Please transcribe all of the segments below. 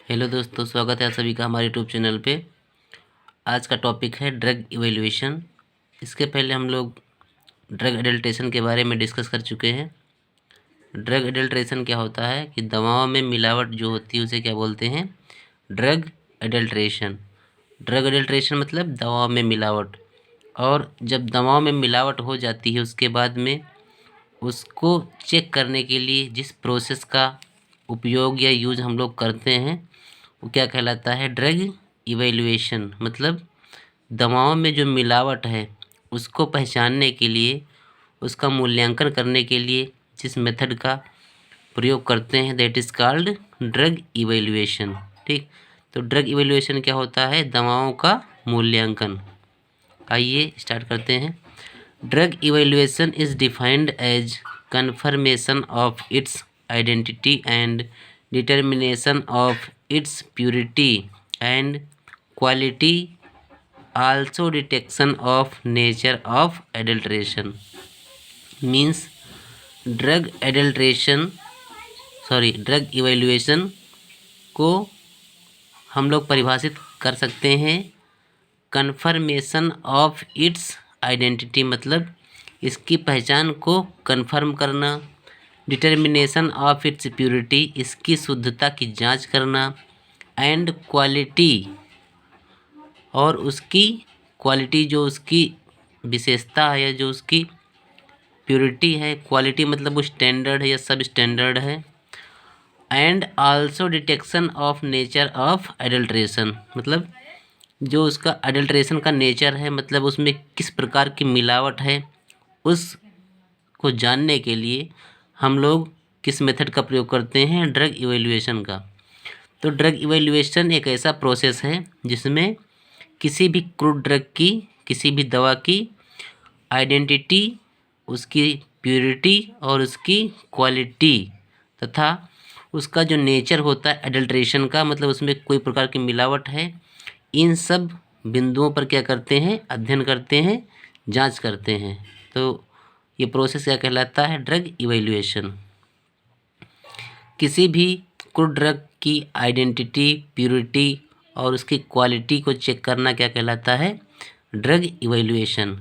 Hello दोस्तों, स्वागत है आप सभी का हमारे यूट्यूब चैनल पे। आज का टॉपिक है ड्रग इवैल्यूएशन। इसके पहले हम लोग ड्रग एडल्ट्रेशन के बारे में डिस्कस कर चुके हैं। ड्रग एडल्ट्रेशन क्या होता है कि दवाओं में मिलावट जो होती है उसे क्या बोलते हैं? Drug adulteration. ड्रग एडल्ट्रेशन मतलब दवाओं में मिलावट। और जब दवाओं में मिलावट हो जाती है उसके बाद में उसको चेक करने के लिए जिस प्रोसेस का उपयोग या यूज़ हम लोग करते हैं वो क्या कहलाता है? Drug evaluation. मतलब दवाओं में जो मिलावट है उसको पहचानने के लिए, उसका मूल्यांकन करने के लिए जिस मेथड का प्रयोग करते हैं that is called drug evaluation. ठीक, तो ड्रग इवैल्यूएशन क्या होता है? दवाओं का मूल्यांकन। आइए स्टार्ट करते हैं। Drug evaluation is defined as confirmation of its identity and determination of its purity and quality, also detection of nature of adulteration. Means drug evaluation को हम लोग परिभाषित कर सकते हैं कन्फर्मेशन ऑफ इट्स आइडेंटिटी, मतलब इसकी पहचान को कन्फर्म करना। डिटर्मिनेशन ऑफ इट्स प्योरिटी, इसकी शुद्धता की जांच करना। एंड क्वालिटी, और उसकी क्वालिटी जो उसकी विशेषता है या जो उसकी प्योरिटी है, क्वालिटी मतलब वो स्टैंडर्ड है या सब स्टैंडर्ड है। And also detection of nature of adulteration, मतलब जो उसका अडल्ट्रेशन का नेचर है, मतलब उसमें किस प्रकार की मिलावट है, उसको जानने के लिए हम लोग किस मेथड का प्रयोग करते हैं? ड्रग इवैल्यूएशन का। तो ड्रग इवैल्यूएशन एक ऐसा प्रोसेस है जिसमें किसी भी क्रूड ड्रग की, किसी भी दवा की आइडेंटिटी, उसकी प्योरिटी और उसकी क्वालिटी तथा उसका जो नेचर होता है एडल्ट्रेशन का, मतलब उसमें कोई प्रकार की मिलावट है, इन सब बिंदुओं पर क्या करते हैं? अध्ययन करते हैं, जांच करते हैं। तो ये प्रोसेस क्या कहलाता है? Drug evaluation. किसी भी क्रूड ड्रग की आइडेंटिटी, प्योरिटी और उसकी क्वालिटी को चेक करना क्या कहलाता है? Drug evaluation.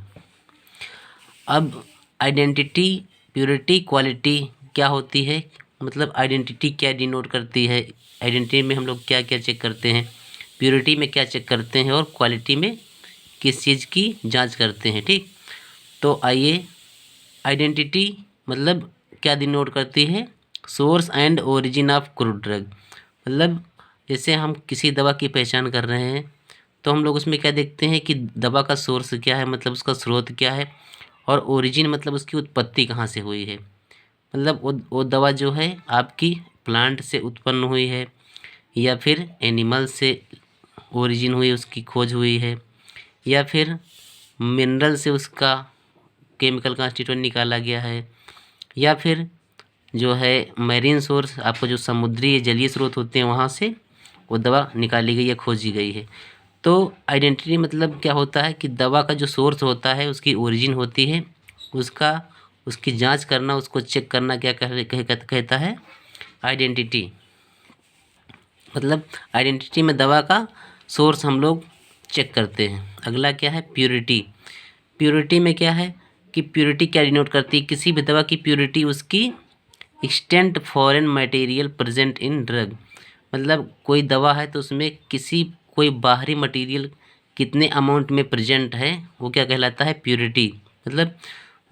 अब आइडेंटिटी, प्योरिटी, क्वालिटी क्या होती है? मतलब आइडेंटिटी क्या डिनोट करती है? आइडेंटिटी में हम लोग क्या क्या चेक करते हैं, प्योरिटी में क्या चेक करते हैं और क्वालिटी में किस चीज़ की जांच करते हैं। ठीक, तो आइए, आइडेंटिटी मतलब क्या डिनोट करती है? Source and origin of crude drug. मतलब जैसे हम किसी दवा की पहचान कर रहे हैं तो हम लोग उसमें क्या देखते हैं कि दवा का सोर्स क्या है, मतलब उसका स्रोत क्या है, और ओरिजिन मतलब उसकी उत्पत्ति कहाँ से हुई है। मतलब वो दवा जो है आपकी प्लांट से उत्पन्न हुई है या फिर एनिमल से ओरिजिन हुई, उसकी खोज हुई है, या फिर मिनरल से उसका केमिकल कॉन्स्टिट्यूएंट निकाला गया है, या फिर जो है मैरीन सोर्स, आपको जो समुद्री जलीय स्रोत होते हैं वहाँ से वो दवा निकाली गई है, खोजी गई है। तो आइडेंटिटी मतलब क्या होता है कि दवा का जो सोर्स होता है, उसकी ओरिजिन होती है, उसकी जांच करना, उसको चेक करना क्या कहता है? आइडेंटिटी। मतलब आइडेंटिटी में दवा का सोर्स हम लोग चेक करते हैं। अगला क्या है? प्योरिटी। प्योरिटी में क्या है कि प्योरिटी क्या डिनोट करती है? किसी भी दवा की प्योरिटी उसकी extent foreign material present in drug. मतलब कोई दवा है तो उसमें कोई बाहरी मटेरियल कितने अमाउंट में प्रेजेंट है वो क्या कहलाता है? प्योरिटी। मतलब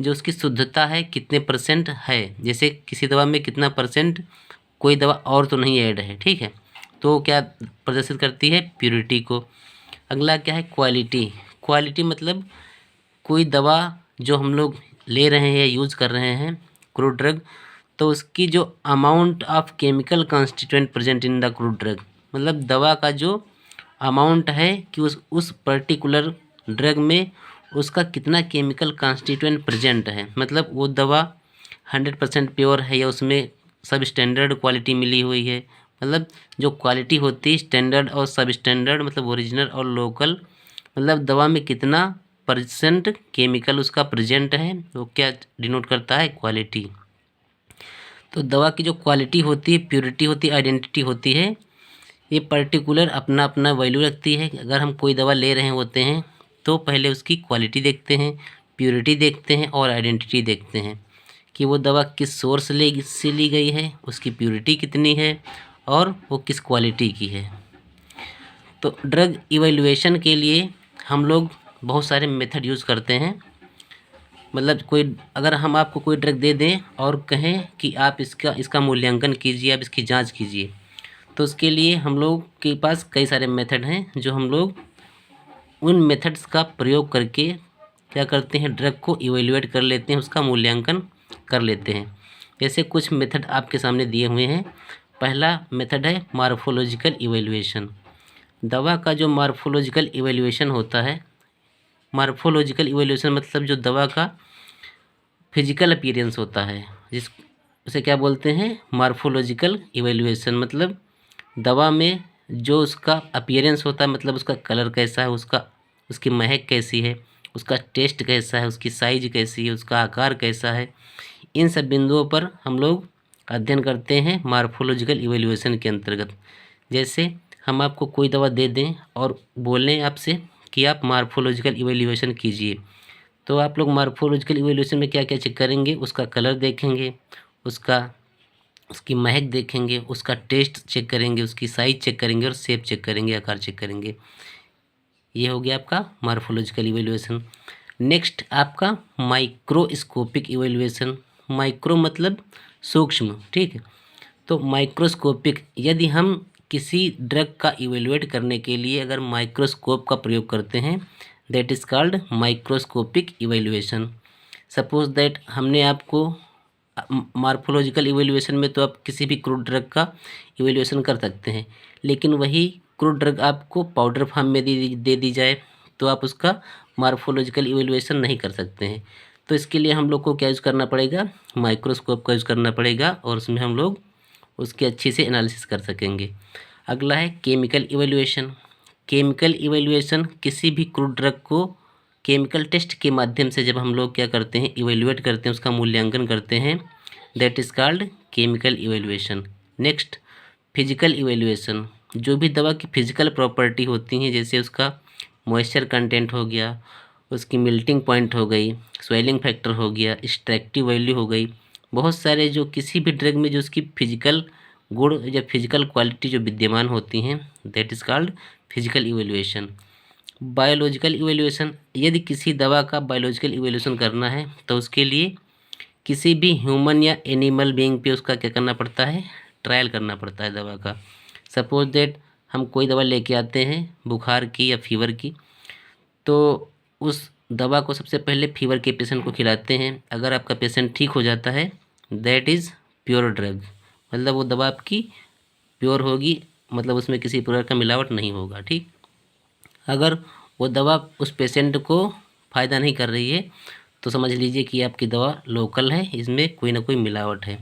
जो उसकी शुद्धता है कितने परसेंट है, जैसे किसी दवा में कितना परसेंट कोई दवा और तो नहीं ऐड है। ठीक है, तो क्या प्रदर्शित करती है? प्योरिटी को। अगला क्या है? क्वालिटी। क्वालिटी मतलब कोई दवा जो हम लोग ले रहे हैं या यूज़ कर रहे हैं, क्रूड ड्रग, तो उसकी जो amount of chemical constituent present in the crude drug, मतलब दवा का जो अमाउंट है कि उस पर्टिकुलर ड्रग में उसका कितना केमिकल कॉन्स्टिट्यूएंट प्रेजेंट है। मतलब वो दवा 100% प्योर है या उसमें सब स्टैंडर्ड क्वालिटी मिली हुई है। मतलब जो क्वालिटी होती है स्टैंडर्ड और सब स्टैंडर्ड, मतलब ओरिजिनल और लोकल, मतलब दवा में कितना परसेंट केमिकल उसका प्रेजेंट है वो क्या डिनोट करता है? क्वालिटी। तो दवा की जो क्वालिटी होती है, प्योरिटी होती है, आइडेंटिटी होती है, ये पर्टिकुलर अपना अपना वैल्यू रखती है। अगर हम कोई दवा ले रहे होते हैं तो पहले उसकी क्वालिटी देखते हैं, प्योरिटी देखते हैं और आइडेंटिटी देखते हैं कि वो दवा किस सोर्स से ली गई है, उसकी प्योरिटी कितनी है और वो किस क्वालिटी की है। तो ड्रग इवैल्यूएशन के लिए हम लोग बहुत सारे मेथड यूज़ करते हैं। मतलब कोई अगर हम आपको कोई ड्रग दे दें और कहें कि आप इसका मूल्यांकन कीजिए, आप इसकी जांच कीजिए, तो उसके लिए हम लोग के पास कई सारे मेथड हैं जो हम लोग उन मेथड्स का प्रयोग करके क्या करते हैं, ड्रग को इवैल्यूएट कर लेते हैं, उसका मूल्यांकन कर लेते हैं। जैसे कुछ मेथड आपके सामने दिए हुए हैं। पहला मेथड है मॉर्फोलॉजिकल इवैल्यूएशन। दवा का जो मॉर्फोलॉजिकल इवैल्यूएशन होता है, मॉर्फोलॉजिकल इवैल्यूएशन मतलब जो दवा का फिजिकल अपीयरेंस होता है, उसे क्या बोलते हैं, मॉर्फोलॉजिकल इवैल्यूएशन। मतलब दवा में जो उसका अपीयरेंस होता है, मतलब उसका कलर कैसा है, उसकी महक कैसी है, उसका टेस्ट कैसा है, उसकी साइज कैसी है, उसका आकार कैसा है, इन सब बिंदुओं पर हम लोग अध्ययन करते हैं मॉर्फोलॉजिकल इवैल्यूएशन के अंतर्गत। जैसे हम आपको कोई दवा दे दें और बोलें आपसे कि आप मॉर्फोलॉजिकल इवैल्यूएशन कीजिए, तो आप लोग मॉर्फोलॉजिकल इवैल्यूएशन में क्या क्या चेक करेंगे, उसका कलर देखेंगे, उसकी महक देखेंगे, उसका टेस्ट चेक करेंगे, उसकी साइज चेक करेंगे और शेप चेक करेंगे, आकार चेक करेंगे। ये हो गया आपका मॉर्फोलॉजिकल इवैल्यूएशन। नेक्स्ट आपका माइक्रोस्कोपिक इवैल्यूएशन। माइक्रो मतलब सूक्ष्म, ठीक है। तो माइक्रोस्कोपिक, यदि हम किसी ड्रग का इवैल्यूएट करने के लिए अगर माइक्रोस्कोप का प्रयोग करते हैं, that is called microscopic evaluation. Suppose that हमने आपको मॉर्फोलॉजिकल इवैल्यूएशन में तो आप किसी भी क्रूड ड्रग का इवैल्यूएशन कर सकते हैं, लेकिन वही क्रूड ड्रग आपको पाउडर फॉर्म में दे दी जाए तो आप उसका मॉर्फोलॉजिकल इवैल्यूएशन नहीं कर सकते हैं। तो इसके लिए हम लोग को क्या यूज़ करना पड़ेगा, माइक्रोस्कोप का यूज़ करना पड़ेगा और उसमें हम लोग उसकी अच्छी से एनालिसिस कर सकेंगे। अगला है केमिकल इवैल्यूएशन। केमिकल इवैल्यूएशन किसी भी क्रूड ड्रग को केमिकल टेस्ट के माध्यम से जब हम लोग क्या करते हैं, इवैल्यूएट करते हैं, उसका मूल्यांकन करते हैं, that is called chemical evaluation. Next physical evaluation. जो भी दवा की फिजिकल प्रॉपर्टी होती हैं, जैसे उसका मॉइस्चर कंटेंट हो गया, उसकी मेल्टिंग पॉइंट हो गई, स्वेलिंग फैक्टर हो गया, एक्सट्रैक्टिव वैल्यू हो गई, बहुत सारे जो किसी भी ड्रग में जो उसकी फिजिकल गुण या फिजिकल क्वालिटी जो विद्यमान होती हैं, that is called physical evaluation. Biological evaluation. यदि किसी दवा का बायोलॉजिकल इवैल्यूएशन करना है तो उसके लिए किसी भी ह्यूमन या एनिमल बीइंग पे उसका क्या करना पड़ता है, ट्रायल करना पड़ता है दवा का। सपोज दैट हम कोई दवा लेके आते हैं बुखार की या फीवर की, तो उस दवा को सबसे पहले फीवर के पेशेंट को खिलाते हैं। अगर आपका पेशेंट ठीक हो जाता है, दैट इज़ प्योर ड्रग। मतलब वो दवा आपकी प्योर होगी, मतलब उसमें किसी प्रकार का मिलावट नहीं होगा, ठीक। अगर वो दवा उस पेशेंट को फ़ायदा नहीं कर रही है तो समझ लीजिए कि आपकी दवा लोकल है, इसमें कोई ना कोई मिलावट है।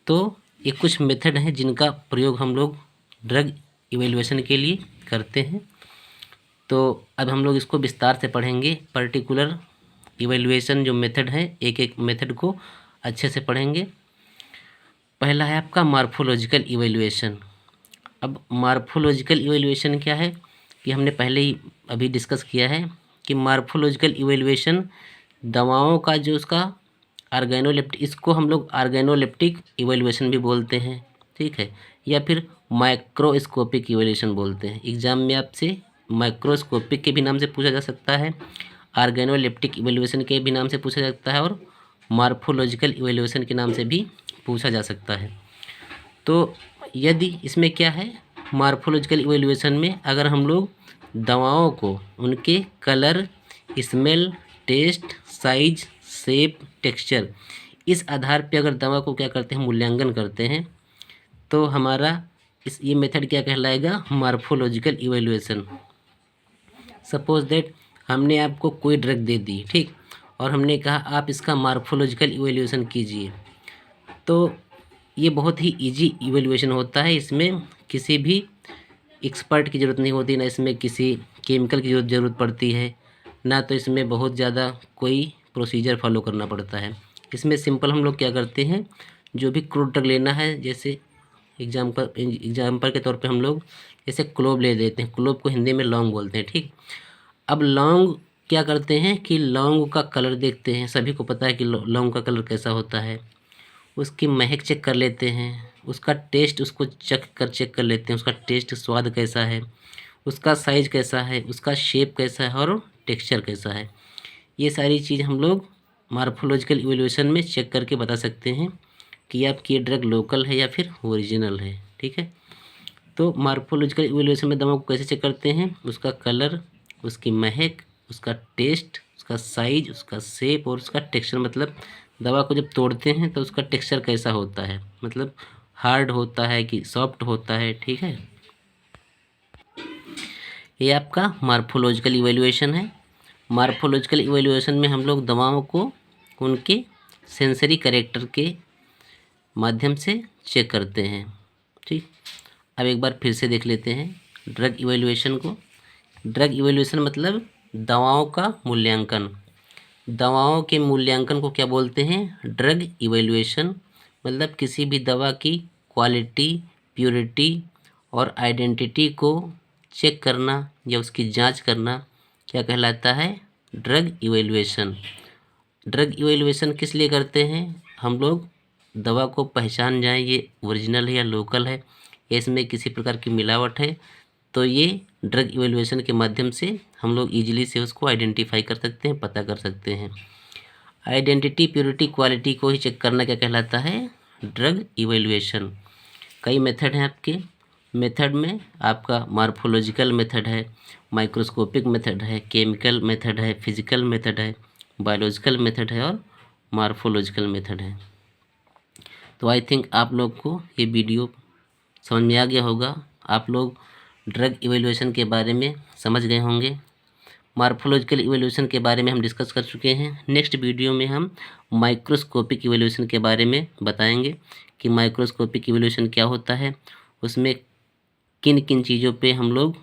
तो ये कुछ मेथड हैं जिनका प्रयोग हम लोग ड्रग इवैल्यूएशन के लिए करते हैं। तो अब हम लोग इसको विस्तार से पढ़ेंगे। पर्टिकुलर इवैल्यूएशन जो मेथड है, एक एक मेथड को अच्छे से पढ़ेंगे। पहला है आपका मॉर्फोलॉजिकल इवैल्यूएशन। अब मॉर्फोलॉजिकल इवैल्यूएशन क्या है कि हमने पहले ही अभी डिस्कस किया है कि मॉर्फोलॉजिकल इवैल्यूएशन दवाओं का जो उसका ऑर्गेनोलेप्टिक, इसको हम लोग ऑर्गेनोलेप्टिक इवैल्यूएशन भी बोलते हैं, ठीक है, या फिर माइक्रोस्कोपिक इवैल्यूएशन बोलते हैं। एग्जाम में आपसे माइक्रोस्कोपिक के भी नाम से पूछा जा सकता है, ऑर्गेनोलेप्टिक इवैल्यूएशन के भी नाम से पूछा जा सकता है और मॉर्फोलॉजिकल इवैल्यूएशन के नाम से भी पूछा जा सकता है। तो यदि इसमें क्या है, मॉर्फोलॉजिकल इवैल्यूएशन में अगर हम लोग दवाओं को उनके colour, smell, taste, size, shape, texture, इस आधार पे अगर दवा को क्या करते हैं, मूल्यांकन करते हैं, तो हमारा ये मेथड क्या कहलाएगा, मॉर्फोलॉजिकल इवैल्यूएशन। सपोज दैट हमने आपको कोई ड्रग दे दी, ठीक, और हमने कहा आप इसका मॉर्फोलॉजिकल इवैल्यूएशन कीजिए। तो ये बहुत ही इजी इवैल्यूएशन होता है, इसमें किसी भी एक्सपर्ट की ज़रूरत नहीं होती, ना इसमें किसी केमिकल की ज़रूरत पड़ती है, ना तो इसमें बहुत ज़्यादा कोई प्रोसीजर फॉलो करना पड़ता है। इसमें सिंपल हम लोग क्या करते हैं, जो भी क्रूड ड्रग लेना है, जैसे एग्जाम्पल के तौर पे हम लोग जैसे क्लोव ले लेते हैं, क्लोव को हिंदी में लौंग बोलते हैं, ठीक। अब लौंग क्या करते हैं कि लौंग का कलर देखते हैं, सभी को पता है कि लौंग का कलर कैसा होता है। उसकी महक चेक कर लेते हैं, उसका टेस्ट उसको चेक कर लेते हैं, उसका टेस्ट स्वाद कैसा है, उसका साइज़ कैसा है, उसका शेप कैसा है और टेक्सचर कैसा है। ये सारी चीज़ हम लोग मार्फोलॉजिकल इवैल्यूएशन में चेक करके बता सकते हैं कि आपकी ये ड्रग लोकल है या फिर ओरिजिनल है, ठीक है। तो मार्फोलॉजिकल इवैल्यूएशन में दवा को कैसे चेक करते हैं, उसका कलर, उसकी महक, उसका टेस्ट, उसका साइज, उसका शेप और उसका टेक्सचर। मतलब दवा को जब तोड़ते हैं तो उसका टेक्सचर कैसा होता है, मतलब हार्ड होता है कि सॉफ्ट होता है, ठीक है। ये आपका मार्फोलॉजिकल इवैल्यूएशन है। मार्फोलॉजिकल इवैल्यूएशन में हम लोग दवाओं को उनके सेंसरी कैरेक्टर के माध्यम से चेक करते हैं, ठीक। अब एक बार फिर से देख लेते हैं ड्रग इवैल्यूएशन को। ड्रग इवैल्यूएशन मतलब दवाओं का मूल्यांकन। दवाओं के मूल्यांकन को क्या बोलते हैं, ड्रग इवैल्यूएशन। मतलब किसी भी दवा की क्वालिटी, प्योरिटी और आइडेंटिटी को चेक करना या उसकी जांच करना क्या कहलाता है, ड्रग इवैल्यूएशन। ड्रग इवैल्यूएशन किस लिए करते हैं, हम लोग दवा को पहचान जाएं ये ओरिजिनल है या लोकल है, या इसमें किसी प्रकार की मिलावट है। तो ये ड्रग इवैल्यूएशन के माध्यम से हम लोग ईजिली से उसको आइडेंटिफाई कर सकते हैं, पता कर सकते हैं। आइडेंटिटी, प्योरिटी, क्वालिटी को ही चेक करना क्या कहलाता है, ड्रग इवैल्यूएशन। कई मेथड हैं आपके। मेथड में आपका मार्फोलॉजिकल मेथड है, माइक्रोस्कोपिक मेथड है, केमिकल मेथड है, फिजिकल मेथड है, बायोलॉजिकल मेथड है और मार्फोलॉजिकल मेथड है। तो आई थिंक आप लोग को ये वीडियो समझ में आ गया होगा। आप लोग ड्रग इवैल्यूएशन के बारे में समझ गए होंगे। मार्फोलॉजिकल इवैल्यूएशन के बारे में हम डिस्कस कर चुके हैं। नेक्स्ट वीडियो में हम माइक्रोस्कोपिक इवैल्यूएशन के बारे में बताएंगे कि माइक्रोस्कोपिक इवैल्यूएशन क्या होता है, उसमें किन किन चीज़ों पे हम लोग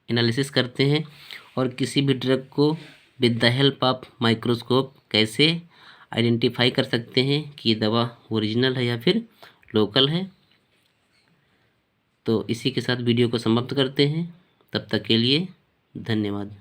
एनालिसिस करते हैं और किसी भी ड्रग को with the help of microscope कैसे आइडेंटिफाई कर सकते हैं कि ये दवा ओरिजिनल है या फिर लोकल है। तो इसी के साथ वीडियो को समाप्त करते हैं। तब तक के लिए धन्यवाद।